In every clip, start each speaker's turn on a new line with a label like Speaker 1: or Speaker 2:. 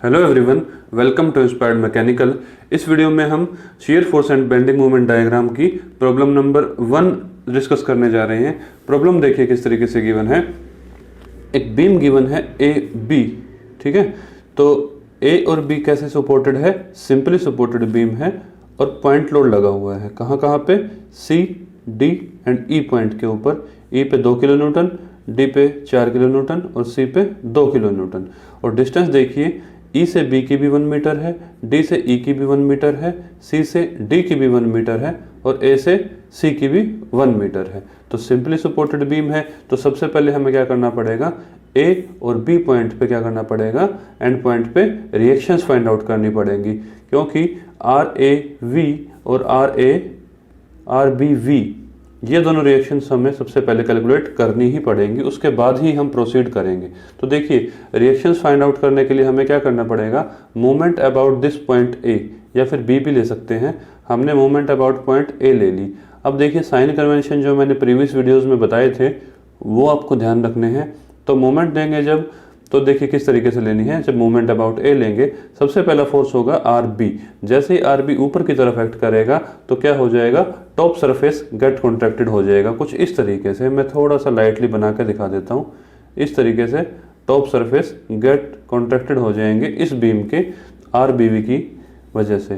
Speaker 1: Hello everyone, welcome to inspired mechanical. इस video में हम shear force and bending moment diagram की problem number 1 discuss करने जा रहे हैं। प्रॉब्लम देखिए किस तरीके से गिवन है। एक बीम गिवन है ए बी, ठीक है। तो ए और बी कैसे सपोर्टेड है? सिंपली सपोर्टेड बीम है और पॉइंट लोड लगा हुआ है। कहाँ कहाँ पे? सी, डी एंड ई पॉइंट के ऊपर। ई पे 2 किलो न्यूटन, डी पे 4 किलो न्यूटन और सी पे 2 किलो न्यूटन। और डिस्टेंस देखिए, ई से बी की भी 1 मीटर है, डी से ई की भी 1 मीटर है, सी से डी की भी 1 मीटर है और ए से सी की भी 1 मीटर है। तो सिंपली सपोर्टेड बीम है। तो सबसे पहले हमें क्या करना पड़ेगा? ए और बी पॉइंट पे क्या करना पड़ेगा? एंड पॉइंट पे रिएक्शंस फाइंड आउट करनी पड़ेंगी, क्योंकि आर ए वी और आर बी वी ये दोनों रिएक्शंस हमें सबसे पहले कैलकुलेट करनी ही पड़ेंगी, उसके बाद ही हम प्रोसीड करेंगे। तो देखिए, रिएक्शंस फाइंड आउट करने के लिए हमें क्या करना पड़ेगा? Moment about this point A, या फिर बी भी ले सकते हैं। हमने मोमेंट अबाउट पॉइंट ए ले ली। अब देखिए, साइन कन्वेंशन जो मैंने प्रीवियस वीडियोस में बताए थे वो आपको ध्यान रखने हैं। तो मोमेंट देंगे जब, तो देखिए किस तरीके से लेनी है। जब मोमेंट अबाउट ए लेंगे, सबसे पहला फोर्स होगा आर बी। जैसे ही आर बी ऊपर की तरफ एक्ट करेगा तो क्या हो जाएगा? टॉप सरफेस गेट कॉन्ट्रैक्टेड हो जाएगा। कुछ इस तरीके से, मैं थोड़ा सा लाइटली बना के दिखा देता हूँ। इस तरीके से टॉप सरफेस गेट कॉन्ट्रैक्टेड हो जाएंगे इस बीम के आर बी वी की वजह से,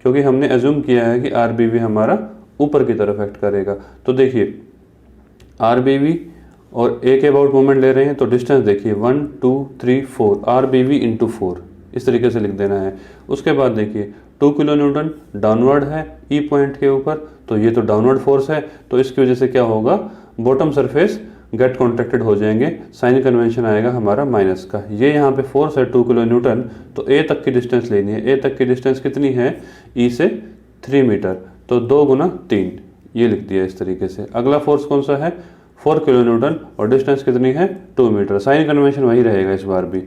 Speaker 1: क्योंकि हमने एज्यूम किया है कि आर बी वी हमारा ऊपर की तरफ एक्ट करेगा। तो देखिए, आर बी वी और ए के अबाउट मोमेंट ले रहे हैं, तो डिस्टेंस देखिए 1 2 3 4, आर बी वी इंटू 4 इस तरीके से लिख देना है। उसके बाद देखिए 2 किलो न्यूटन डाउनवर्ड है ई पॉइंट के ऊपर, तो ये तो डाउनवर्ड फोर्स है, तो इसकी वजह से क्या होगा? बॉटम सरफेस गेट कॉन्ट्रैक्टेड हो जाएंगे। साइन कन्वेंशन आएगा हमारा माइनस का। ये यहाँ पे फोर्स है 2 किलो न्यूटन, तो ए तक की डिस्टेंस लेनी है। ए तक की डिस्टेंस कितनी है? ई से 3 मीटर, तो 2 गुना 3 ये लिख दिया इस तरीके से। अगला फोर्स कौन सा है? 4 किलो न्यूटन और डिस्टेंस कितनी है? 2 मीटर। साइन कन्वेंशन वही रहेगा इस बार भी,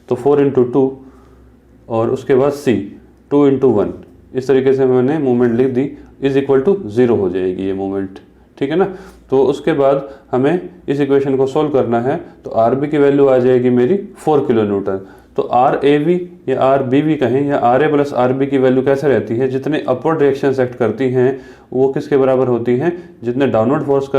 Speaker 1: तो 4 इंटू 2 और उसके बाद सी 2 इंटू 1 इस तरीके से मैंने मूवमेंट लिख दी, इज इक्वल टू 0 हो जाएगी ये मूवमेंट, ठीक है ना। तो उसके बाद हमें इस इक्वेशन को सॉल्व करना है, तो आर बी की वैल्यू आ जाएगी मेरी 4 किलो न्यूटन। तो आर ए वी या आर बी वी कहें, या R A plus R B की वैल्यू कैसे रहती है? जितने अपवर्ड रिएक्शंस एक्ट करती हैं वो किसके बराबर होती हैं? जितने डाउनवर्ड फोर्स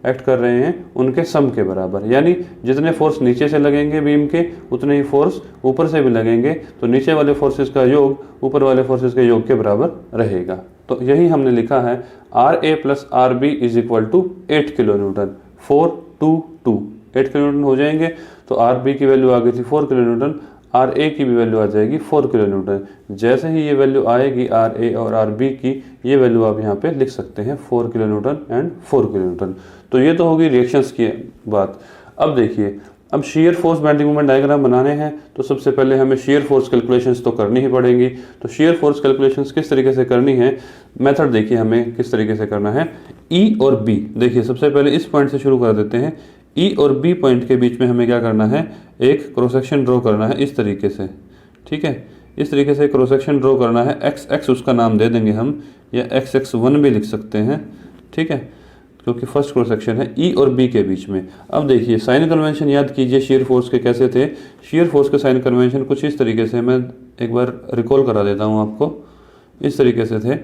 Speaker 1: एक्ट कर रहे हैं उनके सम के बराबर। यानी जितने फोर्स नीचे से लगेंगे बीम के, उतने ही फोर्स ऊपर से भी लगेंगे, तो नीचे वाले फोर्सेस का योग ऊपर वाले फोर्सेस के योग के बराबर रहेगा। तो यही हमने लिखा है, R A plus R B is equal to 8 kilo newton. 4 2 2 8 kilo newton हो जाएंगे। तो आर बी की वैल्यू आ गई थी 4 किलो न्यूटन, आर ए की भी वैल्यू आ जाएगी 4 किलो न्यूटन। जैसे ही ये वैल्यू आएगी आर ए और आर बी की, ये वैल्यू आप यहाँ पे लिख सकते हैं 4 kilo Newton and 4 kilo newton. तो ये तो होगी रिएक्शंस की बात। अब देखिए, अब shear force bending moment diagram बनाने हैं, तो सबसे पहले हमें शियर फोर्स कैलकुलेशंस तो करनी ही पड़ेंगी। तो शियर फोर्स कैलकुलेशंस किस तरीके से करनी है? मेथड देखिए हमें किस तरीके से करना है। ई और बी, देखिए सबसे पहले इस पॉइंट से शुरू कर देते हैं। ई और बी पॉइंट के बीच में हमें क्या करना है? एक क्रॉस सेक्शन ड्रॉ करना है इस तरीके से, ठीक है। इस तरीके से क्रॉस सेक्शन ड्रॉ करना है। एक्स एक्स उसका नाम दे देंगे हम, या एक्स एक्स 1 भी लिख सकते हैं, ठीक है, क्योंकि फर्स्ट क्रॉस सेक्शन है ई और बी के बीच में। अब देखिए, साइन कन्वेंशन याद कीजिए शियर फोर्स के कैसे थे। शियर फोर्स के साइन कन्वेंशन कुछ इस तरीके से, मैं एक बार रिकॉल करा देता हूँ आपको। इस तरीके से थे।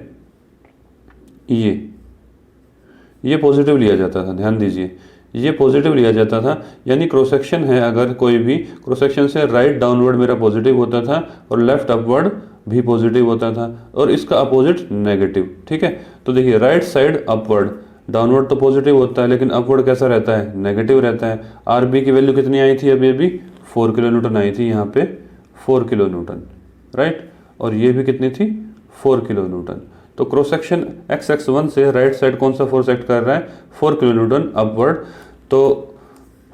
Speaker 1: ये पॉजिटिव लिया जाता था, ध्यान दीजिए, ये पॉजिटिव लिया जाता था। यानी क्रॉस सेक्शन है, अगर कोई भी क्रॉस सेक्शन से राइट डाउनवर्ड मेरा पॉजिटिव होता था और लेफ्ट अपवर्ड भी पॉजिटिव होता था, और इसका अपोजिट नेगेटिव, ठीक है। तो देखिए, राइट साइड अपवर्ड, डाउनवर्ड तो पॉजिटिव होता है लेकिन अपवर्ड कैसा रहता है? नेगेटिव रहता है। आर बी की वैल्यू कितनी आई थी? अभी 4 किलो न्यूटन आई थी यहाँ पे, 4 किलो न्यूटन, राइट। और ये भी कितनी थी? 4 किलो न्यूटन। तो क्रॉस सेक्शन एक्स एक्स 1 से राइट साइड कौन सा फोर्स एक्ट कर रहा है? 4 किलो न्यूटन अपवर्ड। तो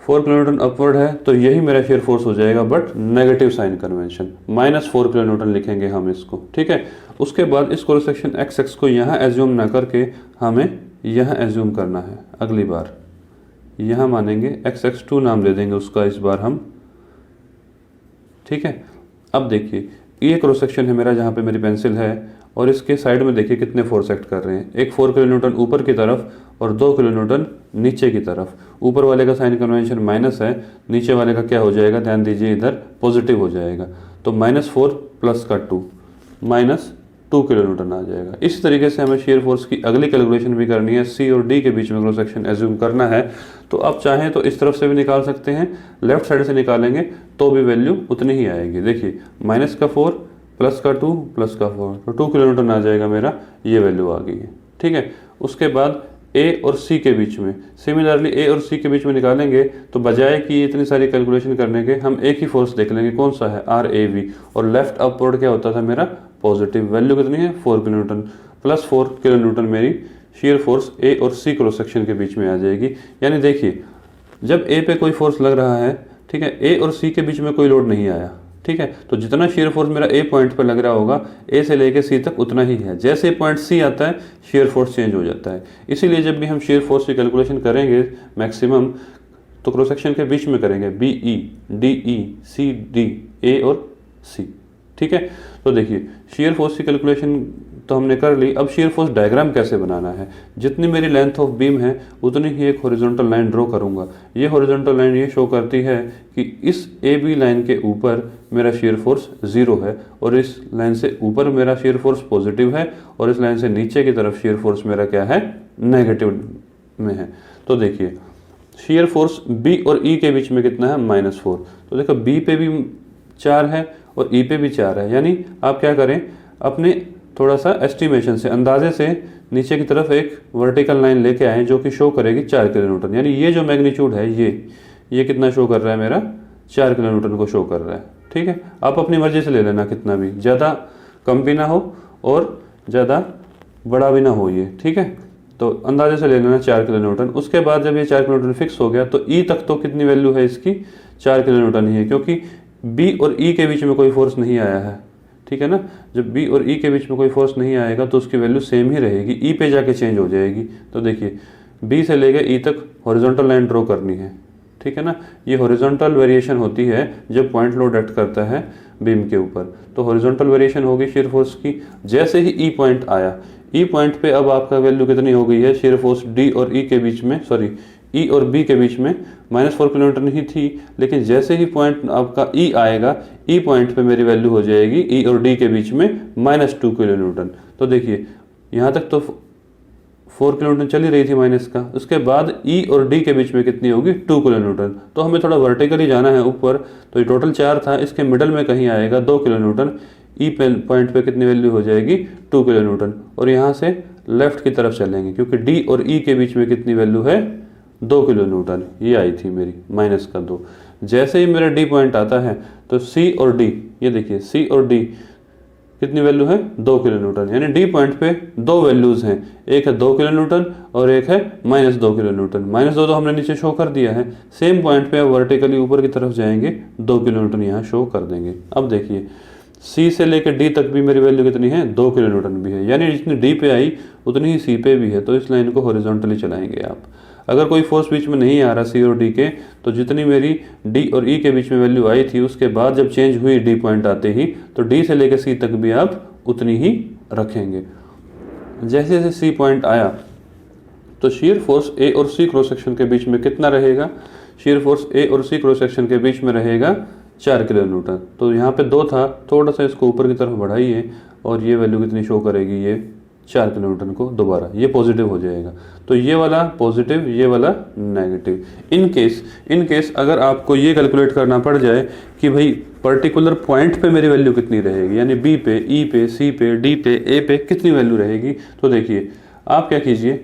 Speaker 1: 4 किलो न्यूटन अपवर्ड है, तो यही मेरा शियर फोर्स हो जाएगा, but negative sign convention, -4 kilo newton लिखेंगे हम इसको, ठीक है। उसके बाद इस क्रॉस सेक्शन एक्स एक्स को यहाँ एज्यूम ना करके हमें यहाँ एज्यूम करना है। अगली बार यहाँ मानेंगे, एक्स एक्स 2 नाम दे देंगे उसका इस बार हम, ठीक है। अब देखिए, ये क्रॉस सेक्शन है मेरा जहाँ पे मेरी पेंसिल है, और इसके साइड में देखिए कितने फोर्स एक्ट कर रहे हैं। एक 4 किलो न्यूटन ऊपर की तरफ और 2 किलो न्यूटन नीचे की तरफ। ऊपर वाले का साइन कन्वेंशन माइनस है, नीचे वाले का क्या हो जाएगा? ध्यान दीजिए, इधर पॉजिटिव हो जाएगा। तो -4 प्लस का 2 -2 किलो न्यूटन आ जाएगा। इस तरीके से हमें शेयर फोर्स की अगली कैलकुलेशन भी करनी है। सी और डी के बीच में क्रॉस सेक्शन एज्यूम करना है, तो आप चाहें तो इस तरफ से भी निकाल सकते हैं, लेफ्ट साइड से निकालेंगे तो भी वैल्यू उतनी ही आएगी। देखिए -4 प्लस का 2 प्लस का 4, तो 2 किलो न्यूटन आ जाएगा मेरा, ये वैल्यू आ गई है। ठीक है, उसके बाद ए और सी के बीच में, सिमिलरली ए और सी के बीच में निकालेंगे तो बजाय कि इतनी सारी कैलकुलेशन करने के हम एक ही फोर्स देख लेंगे, कौन सा है, आर ए वी, और लेफ्ट अपवर्ड क्या होता था मेरा, पॉजिटिव। वैल्यू कितनी है, 4 kilo Newton, plus 4 kilo Newton मेरी शेयर फोर्स ए और सी क्रॉस सेक्शन के बीच में आ जाएगी। यानी देखिए, जब ए पे कोई फोर्स लग रहा है, ठीक है, ए और सी के बीच में कोई लोड नहीं आया, ठीक है, तो जितना शेयर फोर्स मेरा ए पॉइंट पर लग रहा होगा, ए से लेके सी तक उतना ही है। जैसे पॉइंट सी आता है, शेयर फोर्स चेंज हो जाता है। इसीलिए जब भी हम शेयर फोर्स की कैलकुलेशन करेंगे मैक्सिमम, तो क्रॉस सेक्शन के बीच में करेंगे, B E, D E, C D, A और सी। ठीक है, तो देखिए शेयर फोर्स की कैलकुलेशन तो हमने कर ली। अब शेयर फोर्स डायग्राम कैसे बनाना है, जितनी मेरी लेंथ ऑफ बीम है उतनी ही एक हॉरिजॉन्टल लाइन ड्रॉ करूंगा। ये हॉरिजॉन्टल लाइन ये शो करती है कि इस ए बी लाइन के ऊपर मेरा शेयर फोर्स 0 है, और इस लाइन से ऊपर मेरा शेयर फोर्स पॉजिटिव है, और इस लाइन से नीचे की तरफ शेयर फोर्स मेरा क्या है, नेगेटिव में है। तो देखिए शेयर फोर्स बी और ई के बीच में कितना है, -4। तो देखो बी पे भी 4 है और ई पे भी 4 है, यानी आप क्या करें, अपने थोड़ा सा एस्टिमेशन से, अंदाजे से नीचे की तरफ एक वर्टिकल लाइन लेके आए जो कि शो करेगी 4 किलो न्यूटन। यानी ये जो मैग्नीट्यूड है, ये कितना शो कर रहा है मेरा, 4 किलो न्यूटन को शो कर रहा है। ठीक है, आप अपनी मर्जी से ले लेना, कितना भी, ज़्यादा कम भी ना हो और ज़्यादा बड़ा भी ना हो ये। ठीक है, तो अंदाजे से ले लेना 4 किलो न्यूटन। उसके बाद जब ये 4 किलो न्यूटन फिक्स हो गया, तो ई तक तो कितनी वैल्यू है इसकी, 4 किलो न्यूटन ही है, क्योंकि बी और ई के बीच में कोई फोर्स नहीं आया है। ठीक है ना, जब बी और ई के बीच में कोई फोर्स नहीं आएगा तो उसकी वैल्यू सेम ही रहेगी, ई पे जाके चेंज हो जाएगी। तो देखिए बी से लेके ई तक हॉरिजॉन्टल लाइन ड्रॉ करनी है। ठीक है ना, ये हॉरिजॉन्टल वेरिएशन होती है जब पॉइंट लोड एक्ट करता है बीम के ऊपर, तो हॉरिजॉन्टल वेरिएशन होगी शेयर फोर्स की। जैसे ही ई पॉइंट आया, ई पॉइंट पे अब आपका वैल्यू कितनी हो गई है, शेयर फोर्स डी और ई के बीच में, सॉरी ई और बी के बीच में -4 किलो न्यूटन ही थी, लेकिन जैसे ही पॉइंट आपका ई आएगा, ई पॉइंट पे मेरी वैल्यू हो जाएगी ई और डी के बीच में -2 किलो न्यूटन। तो देखिए यहाँ तक तो 4 किलो न्यूटन चली रही थी माइनस का, उसके बाद ई और डी के बीच में कितनी होगी, 2 किलो न्यूटन। तो हमें थोड़ा वर्टिकली जाना है ऊपर, तो ये टोटल 4 था, इसके मिडल में कहीं आएगा 2 किलो न्यूटन, ई पॉइंट पे कितनी वैल्यू हो जाएगी, 2 किलो न्यूटन। और यहाँ से लेफ्ट की तरफ चलेंगे, क्योंकि डी और ई के बीच में कितनी वैल्यू है, 2 किलो न्यूटन, ये आई थी मेरी -2। जैसे ही मेरा डी पॉइंट आता है तो सी और डी, ये देखिए सी और डी कितनी वैल्यू है, 2 किलो न्यूटन। यानी डी पॉइंट पे 2 वैल्यूज हैं, एक है 2 किलो न्यूटन और एक है -2 किलो न्यूटन। -2 तो हमने नीचे शो कर दिया है, सेम पॉइंट पे वर्टिकली ऊपर की तरफ जाएंगे, 2 किलो न्यूटन यहाँ शो कर देंगे। अब देखिए सी से लेकर डी तक भी मेरी वैल्यू कितनी है, 2 किलो न्यूटन भी है, यानी जितनी डी पे आई उतनी ही सी पे भी है। तो इस लाइन को हॉरिजॉन्टली चलाएंगे आप। अगर कोई फोर्स बीच में नहीं आ रहा सी और डी के, तो जितनी मेरी डी और ई के बीच में वैल्यू आई थी, उसके बाद जब चेंज हुई डी पॉइंट आते ही, तो डी से लेकर सी तक भी आप उतनी ही रखेंगे। जैसे जैसे सी पॉइंट आया तो शेयर फोर्स ए और सी क्रॉस सेक्शन के बीच में कितना रहेगा, शेयर फोर्स ए और सी क्रॉस सेक्शन के बीच में रहेगा 4 किलो न्यूटन। तो यहाँ पे 2 था, थोड़ा सा इसको ऊपर की तरफ बढ़ाइए और ये वैल्यू कितनी शो करेगी, ये 4 किलो न्यूटन को दोबारा, ये पॉजिटिव हो जाएगा। तो ये वाला पॉजिटिव, ये वाला नेगेटिव। इन केस अगर आपको ये कैलकुलेट करना पड़ जाए कि भाई पर्टिकुलर पॉइंट पे मेरी वैल्यू कितनी रहेगी, यानी बी पे, ई पे, सी पे, डी पे, ए पे कितनी वैल्यू रहेगी, तो देखिए आप क्या कीजिए,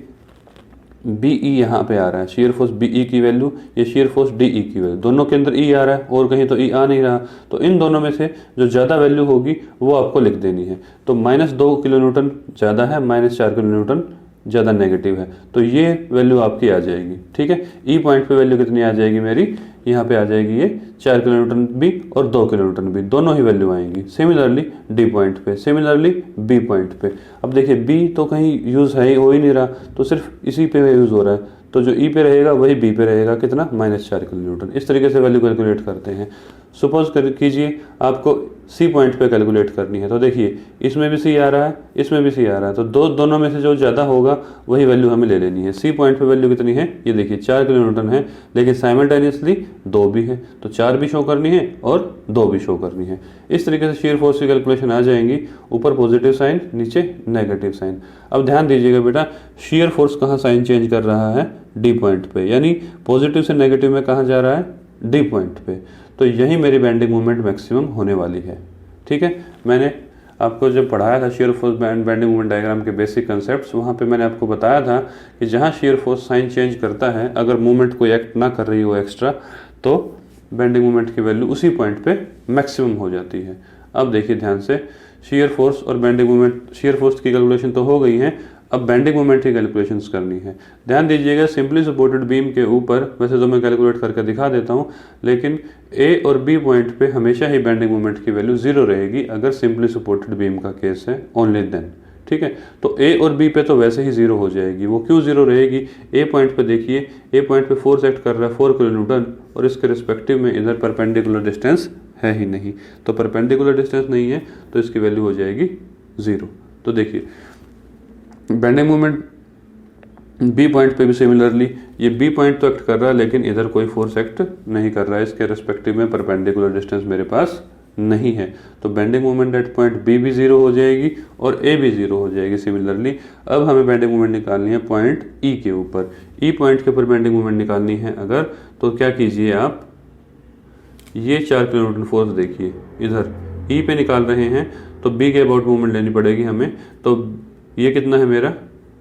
Speaker 1: बी ई यहाँ पे आ रहा है, शेयर फोर्स बी ई की वैल्यू, ये शेयर फोर्स डी ई की वैल्यू, दोनों के अंदर ई आ रहा है और कहीं तो ई आ नहीं रहा, तो इन दोनों में से जो ज़्यादा वैल्यू होगी वो आपको लिख देनी है। तो -2 किलो न्यूटन ज़्यादा है, -4 किलो न्यूटन ज़्यादा नेगेटिव है, तो ये वैल्यू आपकी आ जाएगी। ठीक है, ई पॉइंट पे वैल्यू कितनी आ जाएगी मेरी, यहाँ पे आ जाएगी ये 4 किलो न्यूटन भी और 2 किलो न्यूटन भी, दोनों ही वैल्यू आएंगी। सिमिलरली डी पॉइंट पे, सिमिलरली बी पॉइंट पे। अब देखिए बी तो कहीं यूज़ है हो ही नहीं रहा, तो सिर्फ इसी पे यूज़ हो रहा है, तो जो ई पे रहेगा वही बी पे रहेगा, कितना, -4 किलो न्यूटन। इस तरीके से वैल्यू कैलकुलेट करते हैं। सपोज कर कीजिए आपको सी पॉइंट पे कैलकुलेट करनी है, तो देखिए इसमें भी सी आ रहा है, इसमें भी सी आ रहा है, तो दोनों में से जो ज़्यादा होगा वही वैल्यू हमें ले लेनी है। सी पॉइंट पे वैल्यू कितनी है, ये देखिए 4 किलो न्यूटन है, लेकिन साइमल्टेनियसली 2 भी है, तो 4 भी शो करनी है और 2 भी शो करनी है। इस तरीके से शीयर फोर्स की कैलकुलेशन आ जाएंगी, ऊपर पॉजिटिव साइन, नीचे नेगेटिव साइन। अब ध्यान दीजिएगा बेटा, शीयर फोर्स कहाँ साइन चेंज कर रहा है, डी पॉइंट पे, यानी पॉजिटिव से नेगेटिव में कहाँ जा रहा है, डी पॉइंट पे। तो यही मेरी बेंडिंग मोमेंट मैक्सिमम होने वाली है। ठीक है, मैंने आपको जब पढ़ाया था shear force bending moment diagram के बेसिक कंसेप्ट्स, वहाँ पे मैंने आपको बताया था कि जहाँ शियर फोर्स साइन चेंज करता है, अगर मूवमेंट कोई एक्ट ना कर रही हो एक्स्ट्रा, तो बेंडिंग मोमेंट की वैल्यू उसी पॉइंट पे मैक्सिमम हो जाती है। अब देखिए ध्यान से, शियर फोर्स और बेंडिंग मोमेंट, शियर फोर्स की कैलकुलेशन तो हो गई है, अब बेंडिंग मोमेंट की कैलकुलेशंस करनी है। ध्यान दीजिएगा, सिंपली सपोर्टेड बीम के ऊपर, वैसे तो मैं कैलकुलेट करके दिखा देता हूँ, लेकिन ए और बी पॉइंट पे हमेशा ही बेंडिंग मोमेंट की वैल्यू 0 रहेगी अगर सिंपली सपोर्टेड बीम का केस है, ओनली देन। ठीक है, तो ए और बी पे तो वैसे ही 0 हो जाएगी। वो क्यों 0 रहेगी, ए पॉइंट पे देखिए, ए पॉइंट पे फोर्स एक्ट कर रहा है 4 किलो न्यूटन, और इसके रिस्पेक्टिव में इधर परपेंडिकुलर डिस्टेंस है ही नहीं, तो परपेंडिकुलर डिस्टेंस नहीं है तो इसकी वैल्यू हो जाएगी 0। तो देखिए बेंडिंग मोमेंट बी पॉइंट पे भी सिमिलरली, ये बी पॉइंट तो एक्ट कर रहा है लेकिन इधर कोई फोर्स एक्ट नहीं कर रहा है, इसके रिस्पेक्टिव में परपेंडिकुलर डिस्टेंस मेरे पास नहीं है, तो bending moment at point B भी 0 हो जाएगी और ए भी 0 हो जाएगी सिमिलरली। अब हमें बेंडिंग मोमेंट निकालनी है पॉइंट ई के ऊपर, ई पॉइंट के ऊपर बेंडिंग मोमेंट निकालनी है अगर, तो क्या कीजिए आप, ये 4 किलो न्यूटन फोर्स देखिए इधर ई पे निकाल रहे हैं, तो बी के अबाउट मूवमेंट लेनी पड़ेगी हमें, तो ये कितना है मेरा,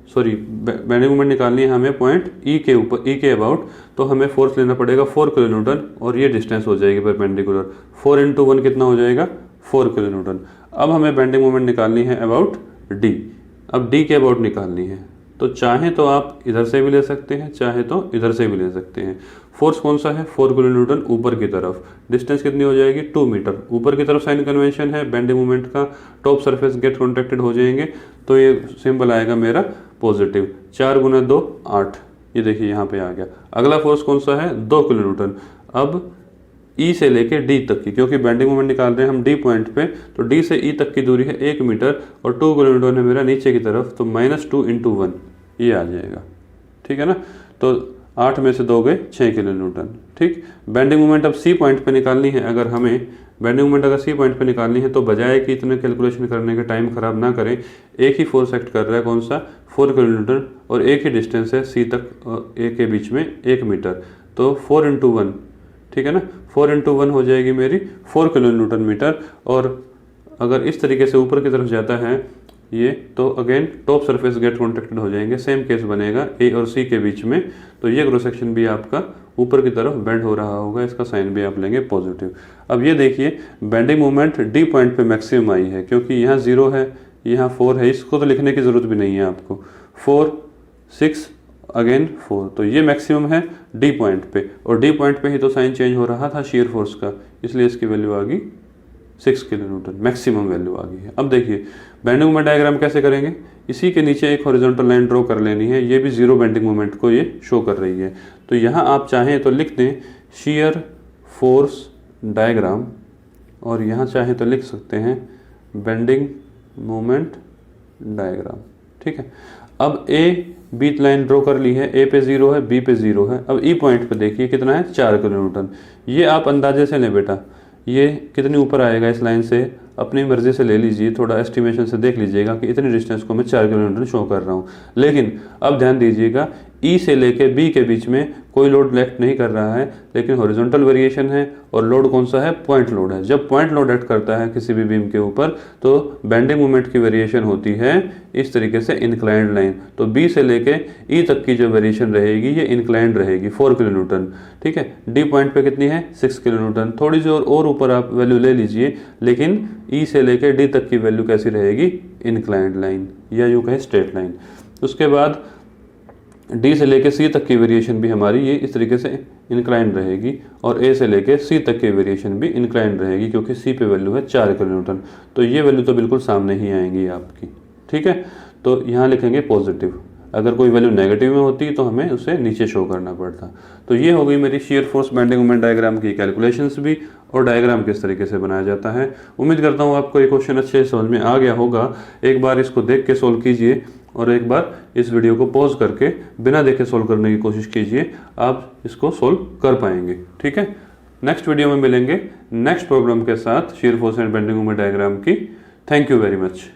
Speaker 1: सॉरी बेंडिंग मोमेंट निकालनी है हमें पॉइंट ई के ऊपर, ई के अबाउट, तो हमें फोर्स लेना पड़ेगा 4 किलो न्यूटन, और ये डिस्टेंस हो जाएगी परपेंडिकुलर, 4 × 1 कितना हो जाएगा, 4 किलो न्यूटन। अब हमें बेंडिंग मोमेंट निकालनी है अबाउट डी, अब डी के अबाउट निकालनी है, तो चाहे तो आप इधर से भी ले सकते हैं, चाहे तो इधर से भी ले सकते हैं। फोर्स कौन सा है, 4 किलो न्यूटन ऊपर की तरफ, डिस्टेंस कितनी हो जाएगी, 2 मीटर। ऊपर की तरफ साइन कन्वेंशन है, बेंडिंग मोमेंट का टॉप सरफेस गेट कॉन्ट्रैक्टेड हो जाएंगे, तो ये सिंबल आएगा मेरा पॉजिटिव। 4 × 2 8, ये देखिए यहाँ पे आ गया। अगला फोर्स कौन सा है, 2 किलो न्यूटन। अब ई से लेके डी तक की, क्योंकि बेंडिंग मोमेंट निकाल रहे हैं हम डी पॉइंट पे, तो डी से ई तक की दूरी है 1 मीटर, और 2 किलो न्यूटन है मेरा नीचे की तरफ, तो -2 × 1 ये आ जाएगा। ठीक है ना, तो 8 में से 2 गए 6 किलो न्यूटन। ठीक, बेंडिंग मोमेंट अब सी पॉइंट पे निकालनी है, अगर हमें बेंडिंग मोमेंट अगर सी पॉइंट पे निकालनी है, तो बजाय कि इतने कैलकुलेशन करने के टाइम खराब ना करें, एक ही फोर्स एक्ट कर रहा है, कौन सा, 4 किलो न्यूटन, और एक ही डिस्टेंस है सी तक और ए के बीच में 1 मीटर, तो 4 × 1, ठीक है ना, 4 × 1 हो जाएगी मेरी 4 किलो न्यूटन मीटर। और अगर इस तरीके से ऊपर की तरफ जाता है ये, तो again top surface get contracted हो जाएंगे, सेम केस बनेगा ए और सी के बीच में, तो ये क्रॉस सेक्शन भी आपका ऊपर की तरफ बेंड हो रहा होगा, इसका साइन भी आप लेंगे पॉजिटिव। अब ये देखिए बेंडिंग मोमेंट डी पॉइंट पे मैक्सिमम आई है, क्योंकि यहाँ 0 है, यहाँ 4 है, इसको तो लिखने की ज़रूरत भी नहीं है आपको, 4 6 अगेन 4, तो ये मैक्सिमम है डी पॉइंट पे, और डी पॉइंट पे ही तो साइन चेंज हो रहा था शियर फोर्स का, इसलिए इसकी वैल्यू आ गई 6 किलो न्यूटन, मैक्सिमम वैल्यू आ गई है। अब देखिए बेंडिंग मोमेंट डायग्राम कैसे करेंगे, इसी के नीचे एक हॉरिजॉन्टल लाइन ड्रॉ कर लेनी है, ये भी 0 बेंडिंग मोमेंट को ये शो कर रही है, तो यहाँ आप चाहें तो लिख दें शियर फोर्स डायग्राम, और यहाँ चाहें तो लिख सकते हैं बेंडिंग मोमेंट डायग्राम। ठीक है, अब ए बी लाइन ड्रॉ कर ली है, ए पे 0 है, बी पे 0 है। अब ई पॉइंट पे देखिए कितना है, 4 किलो न्यूटन। ये आप अंदाजे से लें बेटा, ये कितनी ऊपर आएगा इस लाइन से, अपनी मर्जी से ले लीजिए, थोड़ा एस्टिमेशन से देख लीजिएगा कि इतनी डिस्टेंस को मैं 4 किलो न्यूटन शो कर रहा हूँ। लेकिन अब ध्यान दीजिएगा, ई से लेके बी के बीच में कोई लोड एक्ट नहीं कर रहा है, लेकिन हॉरिजॉन्टल वेरिएशन है, और लोड कौन सा है, पॉइंट लोड है। जब पॉइंट लोड एक्ट करता है किसी भी बीम के ऊपर, तो बेंडिंग मोमेंट की वेरिएशन होती है इस तरीके से इंक्लाइंड लाइन, तो बी से लेके ई तक की जो वेरिएशन रहेगी ये इंक्लाइंड रहेगी 4 किलो न्यूटन। ठीक है, डी पॉइंट पे कितनी है, 6 किलो न्यूटन, थोड़ी सी और ऊपर आप वैल्यू ले लीजिए, लेकिन ई से लेके डी तक की वैल्यू कैसी रहेगी, इंक्लाइंड लाइन, या यूँ कहें स्ट्रेट लाइन। उसके बाद डी से लेके सी तक की वेरिएशन भी हमारी ये इस तरीके से इंक्लाइंड रहेगी, और ए से लेके सी तक की वेरिएशन भी इंक्लाइंड रहेगी, क्योंकि सी पे वैल्यू है 4 किलो न्यूटन, तो ये वैल्यू तो बिल्कुल सामने ही आएंगी आपकी। ठीक है, तो यहाँ लिखेंगे पॉजिटिव। अगर कोई वैल्यू नेगेटिव में होती तो हमें उसे नीचे शो करना पड़ता। तो ये हो गई मेरी shear force bending moment diagram की कैलकुलेशंस भी और डायग्राम किस तरीके से बनाया जाता है। उम्मीद करता हूँ आपको ये क्वेश्चन अच्छे से समझ में आ गया होगा। एक बार इसको देख के सोल्व कीजिए और एक बार इस वीडियो को पॉज करके बिना देखे सोल्व करने की कोशिश कीजिए, आप इसको सोल्व कर पाएंगे। ठीक है, नेक्स्ट वीडियो में मिलेंगे नेक्स्ट प्रॉब्लम के साथ shear force and bending moment diagram की। Thank you very much.